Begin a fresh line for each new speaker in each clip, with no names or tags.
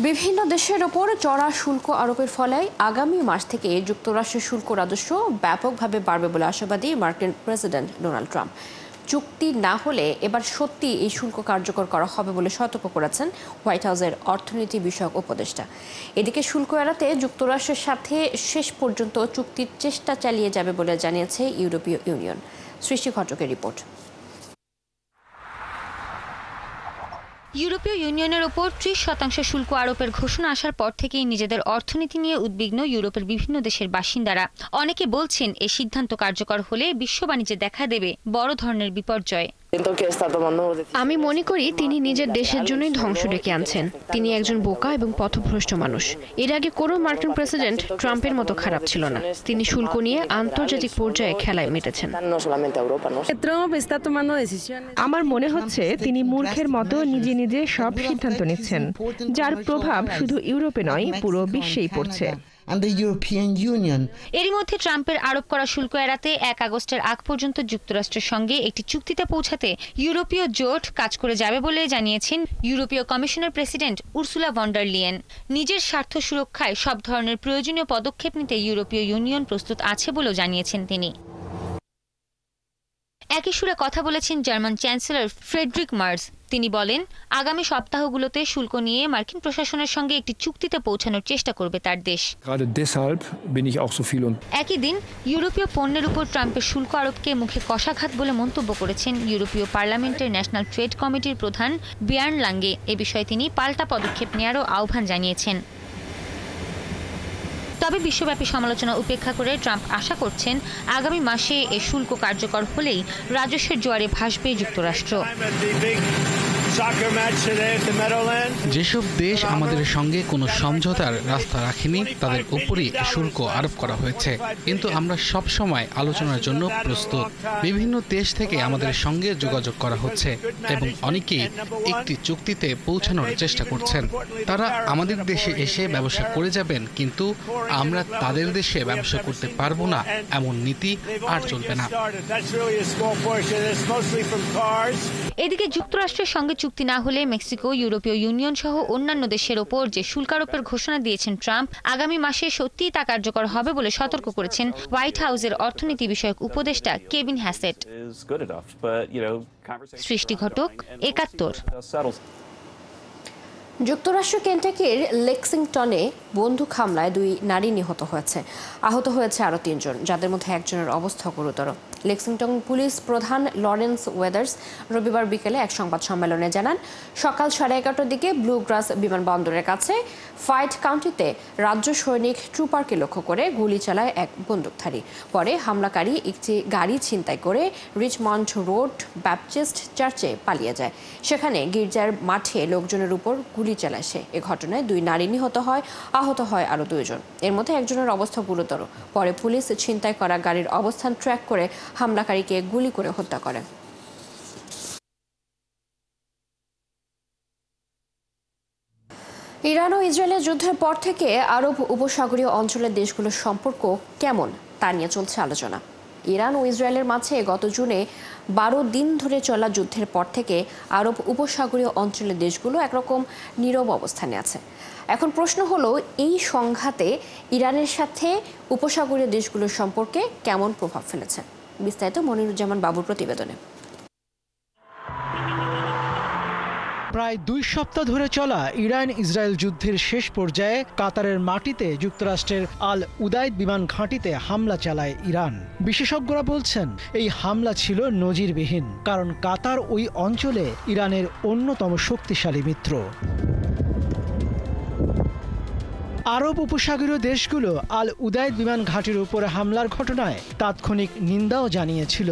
বিভিন্ন দেশের ওপর চড়া শুল্ক আরোপের ফলে আগামী মাস থেকে যুক্তরাষ্ট্রের শুল্ক রাজস্ব ব্যাপকভাবে বাড়বে বলে আশাবাদী মার্কিন প্রেসিডেন্ট ডোনাল্ড ট্রাম্প। চুক্তি না হলে এবার সত্যি এই শুল্ক কার্যকর করা হবে বলে সতর্ক করেছেন হোয়াইট হাউসের অর্থনীতি বিষয়ক উপদেষ্টা। এদিকে শুল্ক এড়াতে যুক্তরাষ্ট্রের সাথে শেষ পর্যন্ত চুক্তির চেষ্টা চালিয়ে যাবে বলে জানিয়েছে ইউরোপীয় ইউনিয়ন। সৃষ্টি ঘটকের রিপোর্ট।
ইউরোপীয় ইউনিয়নের ওপর ৩০% শুল্ক আরোপের ঘোষণা আসার পর থেকেই নিজেদের অর্থনীতি নিয়ে উদ্বিগ্ন ইউরোপের বিভিন্ন দেশের বাসিন্দারা। অনেকে বলছেন এই সিদ্ধান্ত কার্যকর হলে বিশ্ব বাণিজ্যে দেখা দেবে বড় ধরনের বিপর্যয়।
আমি মনে করি তিনি নিজের দেশের জন্যই ধ্বংস ডেকে আনছেন। তিনি একজন বোকা এবং পথভ্রষ্ট মানুষ। এর আগে কোনো মার্কিন প্রেসিডেন্ট ট্রাম্পের মতো খারাপ ছিল না। তিনি শুল্ক নিয়ে আন্তর্জাতিক পর্যায়ে খেলায় মেতেছেন।
আমার মনে হচ্ছে তিনি মূর্খের মতো নিজে নিজে সব সিদ্ধান্ত নিচ্ছেন, যার প্রভাব শুধু ইউরোপে নয়, পুরো বিশ্বেই পড়ছে।
এরই মধ্যে ট্রাম্পের আরোপ করা শুল্ক এড়াতে ১ আগস্টের আগ পর্যন্ত যুক্তরাষ্ট্রের সঙ্গে একটি চুক্তিতে পৌঁছাতে ইউরোপীয় জোট কাজ করে যাবে বলে জানিয়েছেন ইউরোপীয় কমিশনের president Ursula von der Leyen. নিজের স্বার্থ সুরক্ষায় সব ধরনের প্রয়োজনীয় পদক্ষেপ নিতে ইউরোপীয় ইউনিয়ন প্রস্তুত আছে বলেও জানিয়েছেন তিনি। একই সুরে কথা বলেছেন জার্মান চ্যান্সেলর ফ্রেডরিক মার্জ। তিনি বলেন, আগামী সপ্তাহগুলোতে শুল্ক নিয়ে মার্কিন প্রশাসনের সঙ্গে একটি চুক্তিতে পৌঁছানোর চেষ্টা করবে তার দেশ। একই দিন ইউরোপীয় পণ্যের উপর ট্রাম্পের শুল্ক আরোপকে মুখে কষাঘাত বলে মন্তব্য করেছেন ইউরোপীয় পার্লামেন্টের ন্যাশনাল ট্রেড কমিটির প্রধান বিয়ার্ন লাঙ্গে। এ বিষয়ে তিনি পাল্টা পদক্ষেপ নেওয়ারও আহ্বান জানিয়েছেন। তবে বিশ্বব্যাপী সমালোচনা উপেক্ষা করে ট্রাম্প আশা করছেন আগামী মাসে এ শুল্ক কার্যকর হলেই রাজস্বের জোয়ারে ভাসবে যুক্তরাষ্ট্র।
যেসব দেশ আমাদের সঙ্গে কোনো সমঝোতার রাস্তা রাখেনি তাদের উপরই শুল্ক আরোপ করা হয়েছে, কিন্তু আমরা সব সময় আলোচনার জন্য প্রস্তুত। বিভিন্ন দেশ থেকে আমাদের সঙ্গে যোগাযোগ করা হচ্ছে এবং অনেকেই একটি চুক্তিতে পৌঁছানোর চেষ্টা করছেন। তারা আমাদের দেশে এসে ব্যবসা করে যাবেন, কিন্তু আমরা তাদের দেশে ব্যবসা করতে পারবো না, এমন নীতি আর চলবে না।
এদিকে যুক্তরাষ্ট্রের সঙ্গে চুক্তি না হলে মেক্সিকো, ইউরোপীয় ইউনিয়ন সহ অন্যান্য দেশের ওপর যে শুল্ক আরোপের ঘোষণা দিয়েছেন ট্রাম্প, আগামী মাসে সত্যিই তা কার্যকর হবে বলে সতর্ক করেছেন হোয়াইট হাউসের অর্থনীতি বিষয়ক উপদেষ্টা কেভিন হ্যাসেট। সৃষ্টি ঘটক, ৭১।
যুক্তরাষ্ট্র কেন্টাকির লেক্সিংটনে বন্দুক হামলায় ২ নারী নিহত হয়েছে। আহত হয়েছে আরও ৩ জন, যাদের মধ্যে একজনের অবস্থা গুরুতর। লেক্সিংটন পুলিশ প্রধান লরেন্স ওয়েদার্স রবিবার বিকেলে এক সংবাদ সম্মেলনে জানান, সকাল 11:30টার দিকে ব্লু গ্রাস বিমানবন্দরের কাছে ফাইট কাউন্টিতে রাজ্য সৈনিক ট্রুপারকে লক্ষ্য করে গুলি চালায় এক বন্দুকধারী। পরে হামলাকারী একটি গাড়ি ছিনতাই করে রিচমন্ড রোড ব্যাপটিস্ট চার্চে পালিয়ে যায়। সেখানে গির্জার মাঠে লোকজনের উপর গুলি চালায় সে। এ ঘটনায় 2 নারী নিহত হয়, আহত হয় আরও 2 জন। এর মধ্যে একজনের অবস্থা গুরুতর। পরে পুলিশ ছিনতাই করা গাড়ির অবস্থান ট্র্যাক করে হামলাকারীকে গুলি করে হত্যা করে। ইরান ও ইসরায়েলের যুদ্ধের পর থেকে আরব উপসাগরীয় অঞ্চলের দেশগুলোর সম্পর্ক কেমন তা নিয়ে চলছে আলোচনা। ইরান ও ইসরায়েলের মাঝে গত জুনে 12 দিন ধরে চলা যুদ্ধের পর থেকে আরব উপসাগরীয় অঞ্চলের দেশগুলো একরকম নীরব অবস্থানে আছে। এখন প্রশ্ন হলো, এই সংঘাতে ইরানের সাথে উপসাগরীয় দেশগুলোর সম্পর্কে কেমন প্রভাব ফেলেছে? বিস্তারিত মনিরুজ্জামান বাবুর প্রতিবেদনে।
প্রায় 2 সপ্তাহ ধরে চলা ইরান ইসরায়েল যুদ্ধের শেষ পর্যায়ে কাতারের মাটিতে যুক্তরাষ্ট্রের আল উদাইদ বিমান ঘাঁটিতে হামলা চালায় ইরান। বিশেষজ্ঞরা বলছেন, এই হামলা ছিল নজিরবিহীন, কারণ কাতার ওই অঞ্চলে ইরানের অন্যতম শক্তিশালী মিত্র। আরব উপসাগরীয় দেশগুলো আল উদাইদ বিমান ঘাঁটির উপরে হামলার ঘটনায় তাৎক্ষণিক নিন্দাও জানিয়েছিল।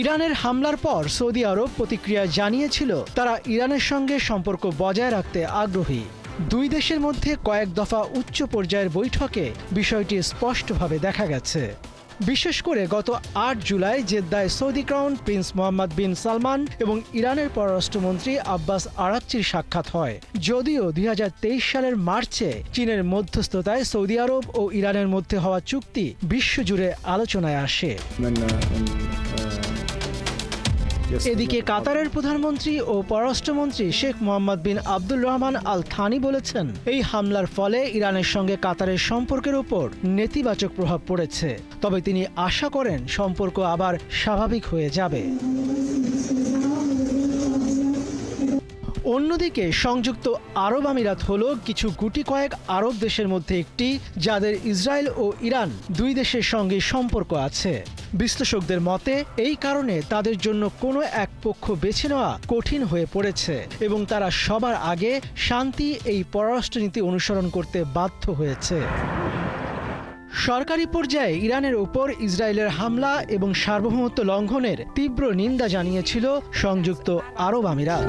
ইরানের হামলার পর সৌদি আরব প্রতিক্রিয়া জানিয়েছিল তারা ইরানের সঙ্গে সম্পর্ক বজায় রাখতে আগ্রহী। 2 দেশের মধ্যে কয়েক দফা উচ্চ পর্যায়ের বৈঠকে বিষয়টি স্পষ্টভাবে দেখা গেছে। বিশেষ করে গত 8 জুলাই জেদ্দায় Saudi crown prince Mohammed bin Salman এবং ইরানের পররাষ্ট্রমন্ত্রী আব্বাস আরাকচির সাক্ষাৎ হয়। যদিও 2023 সালের মার্চে চীনের মধ্যস্থতায় সৌদি আরব ও ইরানের মধ্যে হওয়া চুক্তি বিশ্বজুড়ে আলোচনায় আসে। এদিকে কাতারের প্রধানমন্ত্রী ও পররাষ্ট্রমন্ত্রী শেখ মোহাম্মদ বিন আব্দুল রহমান আল থানি বলেছেন, এই হামলার ফলে ইরানের সঙ্গে কাতারের সম্পর্কের উপর নেতিবাচক প্রভাব পড়েছে। তবে তিনি আশা করেন সম্পর্ক আবার স্বাভাবিক হয়ে যাবে। অন্যদিকে সংযুক্ত আরব আমিরাত হলো কিছু গুটি কয়েক আরব দেশের মধ্যে একটি, যাদের ইসরায়েল ও ইরান দুই দেশের সঙ্গে সম্পর্ক আছে। বিশ্লেষকদের মতে এই কারণে তাদের জন্য কোনো এক পক্ষ বেছে নেওয়া কঠিন হয়ে পড়েছে এবং তারা সবার আগে শান্তি এই পররাষ্ট্রনীতি অনুসরণ করতে বাধ্য হয়েছে। সরকারি পর্যায়ে ইরানের উপর ইসরায়েলের হামলা এবং সার্বভৌমত্ব লঙ্ঘনের তীব্র নিন্দা জানিয়েছিল সংযুক্ত আরব আমিরাত।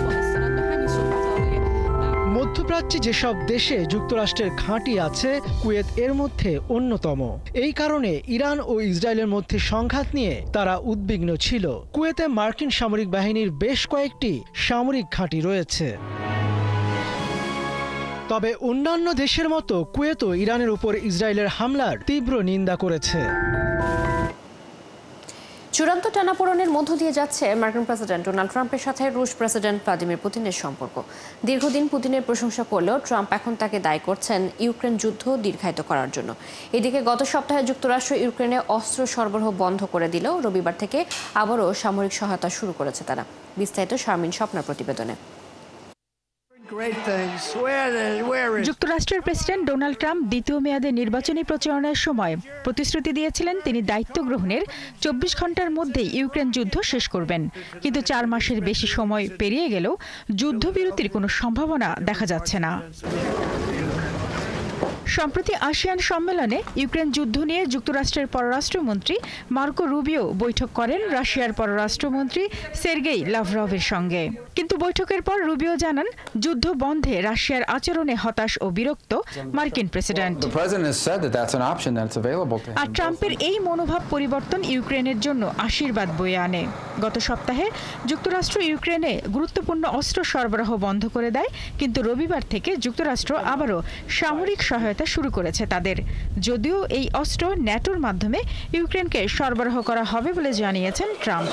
মধ্যপ্রাচ্যে যেসব দেশে যুক্তরাষ্ট্রের ঘাঁটি আছে, কুয়েত এর মধ্যে অন্যতম। এই কারণে ইরান ও ইসরায়েলের মধ্যে সংঘাত নিয়ে তারা উদ্বিগ্ন ছিল। কুয়েতে মার্কিন সামরিক বাহিনীর বেশ কয়েকটি সামরিক ঘাঁটি রয়েছে। তবে অন্যান্য দেশের মতো কুয়েতও ইরানের উপর ইসরায়েলের হামলার তীব্র নিন্দা করেছে।
চূড়ান্ত টানাপোড়েনের মধ্য দিয়ে যাচ্ছে মার্কিন প্রেসিডেন্ট ডোনাল্ড ট্রাম্পের সাথে রুশ প্রেসিডেন্ট ভ্লাদিমির পুতিনের সম্পর্ক। দীর্ঘদিন পুতিনের প্রশংসা করলেও ট্রাম্প এখন তাকে দায়ী করছেন ইউক্রেন যুদ্ধ দীর্ঘায়িত করার জন্য। এদিকে গত সপ্তাহে যুক্তরাষ্ট্র ইউক্রেনে অস্ত্র সরবরাহ বন্ধ করে দিলেও রবিবার থেকে আবারও সামরিক সহায়তা শুরু করেছে তারা। বিস্তারিত শারমিন স্বপ্নার প্রতিবেদনে।
যুক্তরাষ্ট্রের প্রেসিডেন্ট ডোনাল্ড ট্রাম্প দ্বিতীয় মেয়াদে নির্বাচনী প্রচারণার সময় প্রতিশ্রুতি দিয়েছিলেন তিনি দায়িত্ব গ্রহণের 24 ঘন্টার মধ্যেই ইউক্রেন যুদ্ধ শেষ করবেন। কিন্তু 4 মাসের বেশি সময় পেরিয়ে গেলেও যুদ্ধবিরতির কোনো সম্ভাবনা দেখা যাচ্ছে না। সম্প্রতি আসিয়ান সম্মেলনে ইউক্রেন যুদ্ধ নিয়ে যুক্তরাষ্ট্রের পররাষ্ট্রমন্ত্রী মার্কো রুবিও বৈঠক করেন রাশিয়ার পররাষ্ট্রমন্ত্রী সের্গেই লাভরভের সঙ্গে। কিন্তু বৈঠকের পর রুবিও জানান, যুদ্ধ বন্ধে রাশিয়ার আচরণে হতাশ ও বিরক্ত মার্কিন প্রেসিডেন্ট। আর ট্রাম্পের এই মনোভাব পরিবর্তন ইউক্রেনের জন্য আশীর্বাদ বয়ে আনে। গত সপ্তাহে যুক্তরাষ্ট্র ইউক্রেনে গুরুত্বপূর্ণ অস্ত্র সরবরাহ বন্ধ করে দেয়, কিন্তু রবিবার থেকে যুক্তরাষ্ট্র আবারও সামরিক সহায়তা শুরু করেছে তাদের। যদিও এই অস্ত্র ন্যাটোর মাধ্যমে ইউক্রেনকে সরবরাহ করা হবে বলে জানিয়েছেন ট্রাম্প।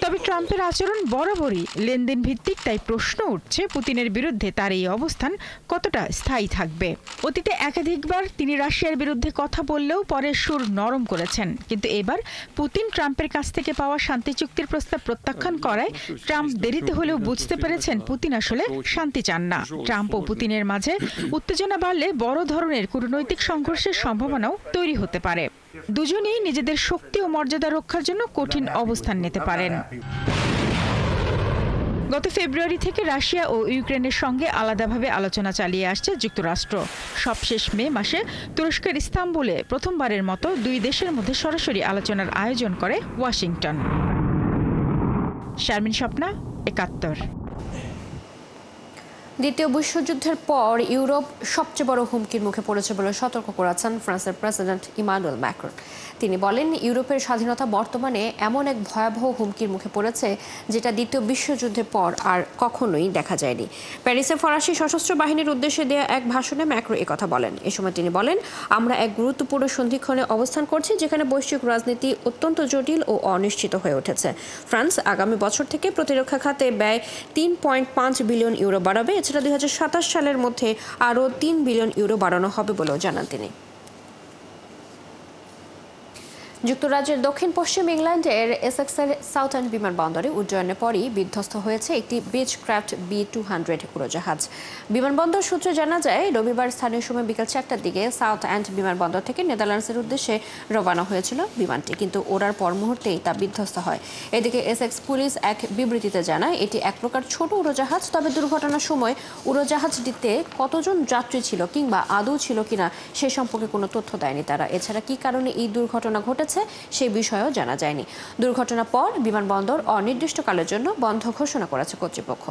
তবে ট্রাম্পের আচরণ বরাবরই লেনদেন ভিত্তিক, তাই প্রশ্ন উঠছে পুতিনের বিরুদ্ধে তার এই অবস্থান কতটা স্থায়ী থাকবে। অতীতে একাধিকবার তিনি রাশিয়ার বিরুদ্ধে কথা বললেও পরে সুর নরম করেছেন, কিন্তু এবার পুতিন ট্রাম্পের কাছ থেকে পাওয়া শান্তি চুক্তির প্রস্তাব প্রত্যাখ্যান করায় ট্রাম্প দেরিতে হলেও বুঝতে পেরেছেন পুতিন আসলে শান্তি চান না। ট্রাম্প ও পুতিনের মাঝে উত্তেজনা বাড়লে বড় ধরনের কূটনৈতিক সংঘর্ষের সম্ভাবনাও তৈরি হতে পারে। দুজনেই নিজেদের শক্তি ও মর্যাদা রক্ষার জন্য কঠিন অবস্থান নিতে পারেন। গত ফেব্রুয়ারি থেকে রাশিয়া ও ইউক্রেনের সঙ্গে আলাদাভাবে আলোচনা চালিয়ে আসছে যুক্তরাষ্ট্র। সবশেষ মে মাসে তুরস্কের ইস্তাম্বুলে প্রথমবারের মতো দুই দেশের মধ্যে সরাসরি আলোচনার আয়োজন করে ওয়াশিংটন। শারমিন স্বপ্না, ৭১।
দ্বিতীয় বিশ্বযুদ্ধের পর ইউরোপ সবচেয়ে বড় হুমকির মুখে পড়েছে বলে সতর্ক করেছেন ফ্রান্সের প্রেসিডেন্ট ইমানুয়েল ম্যাক্রন। তিনি বলেন, ইউরোপের স্বাধীনতা বর্তমানে এমন এক ভয়াবহ হুমকির মুখে পড়েছে যেটা দ্বিতীয় বিশ্বযুদ্ধের পর আর কখনোই দেখা যায়নি। প্যারিসে ফরাসি সশস্ত্র বাহিনীর উদ্দেশ্যে দেয়া এক ভাষণে ম্যাক্রো একথা বলেন। এ সময় তিনি বলেন, আমরা এক গুরুত্বপূর্ণ সন্ধিক্ষণে অবস্থান করছি যেখানে বৈশ্বিক রাজনীতি অত্যন্ত জটিল ও অনিশ্চিত হয়ে উঠেছে। ফ্রান্স আগামী বছর থেকে প্রতিরক্ষা খাতে ব্যয় 3.5 বিলিয়ন ইউরো বাড়াবে। এছাড়া 2027 সালের মধ্যে আরও 3 বিলিয়ন ইউরো বাড়ানো হবে বলেও জানান তিনি। যুক্তরাজ্যের দক্ষিণ পশ্চিম ইংল্যান্ডের এসেক্সের সাউথএন্ড বিমানবন্দরে উড্ডয়নের পরই বিধ্বস্ত হয়েছে একটি বিচক্রাফট B200 উড়োজাহাজ। বিমানবন্দর সূত্রে জানা যায়, রবিবার স্থানীয় সময় বিকেল 4টার দিকে সাউথএন্ড বিমানবন্দর থেকে নেদারল্যান্ডসের উদ্দেশ্যে রওনা হয়েছিল বিমানটি, কিন্তু ওড়ার পর মুহূর্তেই তা বিধ্বস্ত হয়। এদিকে এসেক্স পুলিশ এক বিবৃতিতে জানায়, এটি এক প্রকার ছোট উড়োজাহাজ। তবে দুর্ঘটনার সময় উড়োজাহাজটিতে কতজন যাত্রী ছিল কিংবা আদৌ ছিল কিনা সে সম্পর্কে কোনো তথ্য দেয়নি তারা। এছাড়া কী কারণে এই দুর্ঘটনা ঘটেছে সেই বিষয়েও জানা যায়নি। দুর্ঘটনার পর বিমানবন্দর অনির্দিষ্টকালের জন্য বন্ধ ঘোষণা করেছে কর্তৃপক্ষ।